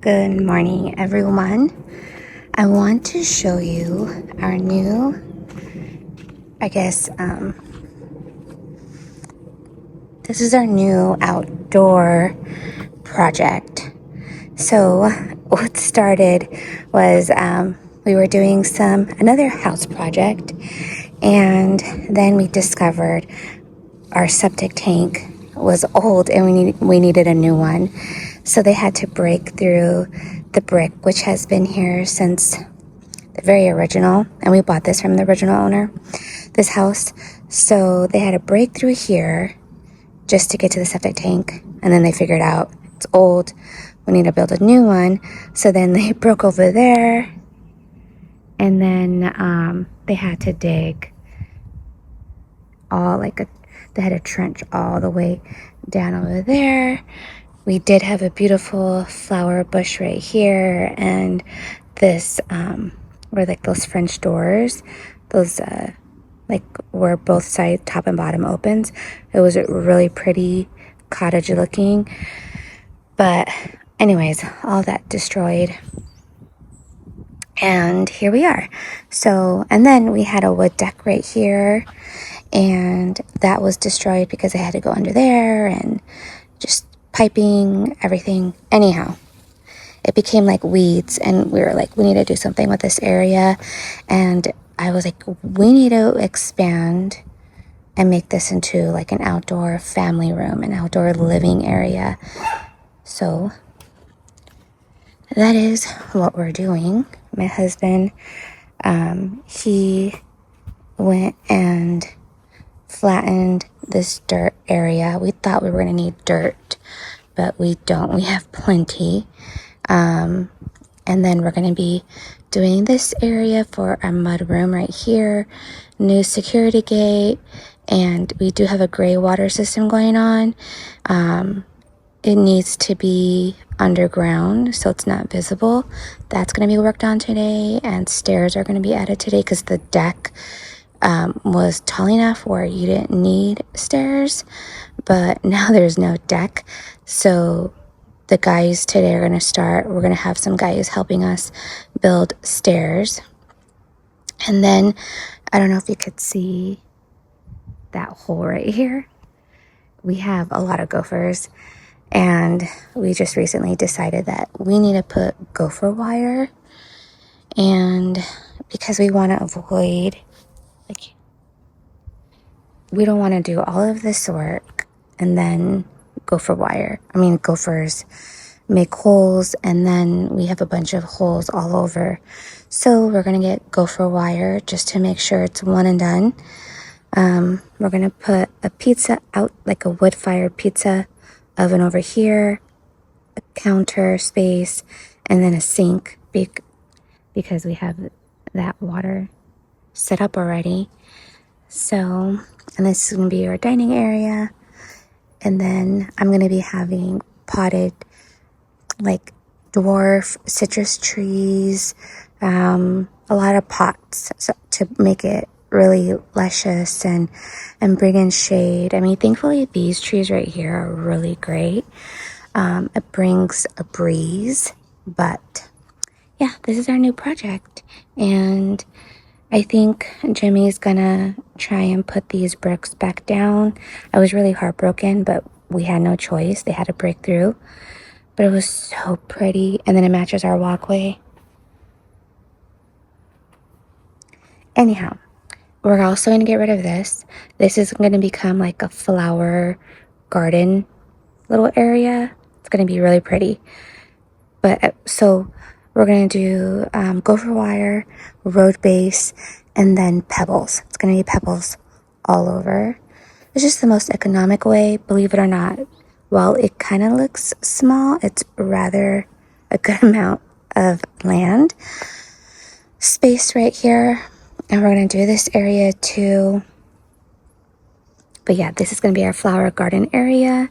Good morning, everyone. I want to show you our new, this is our new outdoor project. So what started was we were doing another house project, and then we discovered our septic tank was old and we needed a new one. So they had to break through the brick, which has been here since the very original, and we bought this from the original owner, this house. So they had to break through here just to get to the septic tank, and then they figured out it's old, we need to build a new one. So then they broke over there, and then they had to dig they had to trench all the way down over there. We did have a beautiful flower bush right here, and this were like those French doors, those where both sides, top and bottom, opens. It was really pretty cottage looking, but anyways, all that destroyed, and here we are. So, and then we had a wood deck right here, and that was destroyed because I had to go under there and just piping, everything. Anyhow, it became like weeds, and we were like, we need to do something with this area. And I was like, we need to expand and make this into like an outdoor family room, an outdoor living area. So that is what we're doing. My husband, he went and flattened this dirt area. We thought we were going to need dirt, but we don't. We have plenty. And then we're going to be doing this area for our mud room right here, new security gate, and we do have a gray water system going on. It needs to be underground, so it's not visible. That's going to be worked on today, and stairs are going to be added today because the deck was tall enough where you didn't need stairs, but now there's no deck. So the guys today we're going to have some guys helping us build stairs. And then I don't know if you could see that hole right here. We have a lot of gophers, and we just recently decided that we need to put gopher wire, and because we want to avoid, we don't want to do all of this work and then gophers make holes, and then we have a bunch of holes all over. So we're going to get gopher wire just to make sure it's one and done. We're going to put a pizza out, like a wood-fired pizza oven over here, a counter space, and then a sink because we have that water set up already. So, and this is going to be our dining area. And then I'm going to be having potted like dwarf citrus trees, a lot of pots to make it really luscious and bring in shade. I mean, thankfully these trees right here are really great. It brings a breeze, but yeah, this is our new project, and I think Jimmy's gonna try and put these bricks back down. I was really heartbroken, but we had no choice. They had to break through. But it was so pretty. And then it matches our walkway. Anyhow, we're also going to get rid of this. This is going to become like a flower garden little area. It's going to be really pretty. But so we're going to do gopher wire, road base, and then pebbles. It's going to be pebbles all over. It's just the most economic way, believe it or not. While it kind of looks small, it's rather a good amount of land space right here. And we're going to do this area too. But yeah, this is going to be our flower garden area.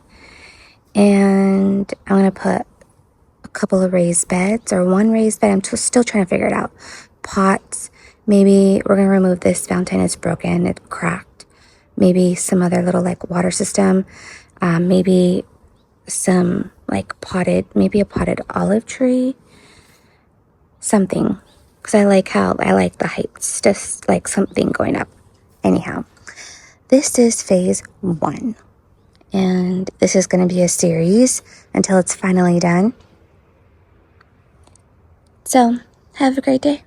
And I'm going to put a couple of raised beds, or one raised bed. I'm still trying to figure it out. Pots. Maybe we're going to remove this fountain. It's broken. It's cracked. Maybe some other little like water system. Maybe some like potted, maybe a potted olive tree, something. Because I like the heights, just like something going up. Anyhow, this is phase 1. And this is going to be a series until it's finally done. So, have a great day.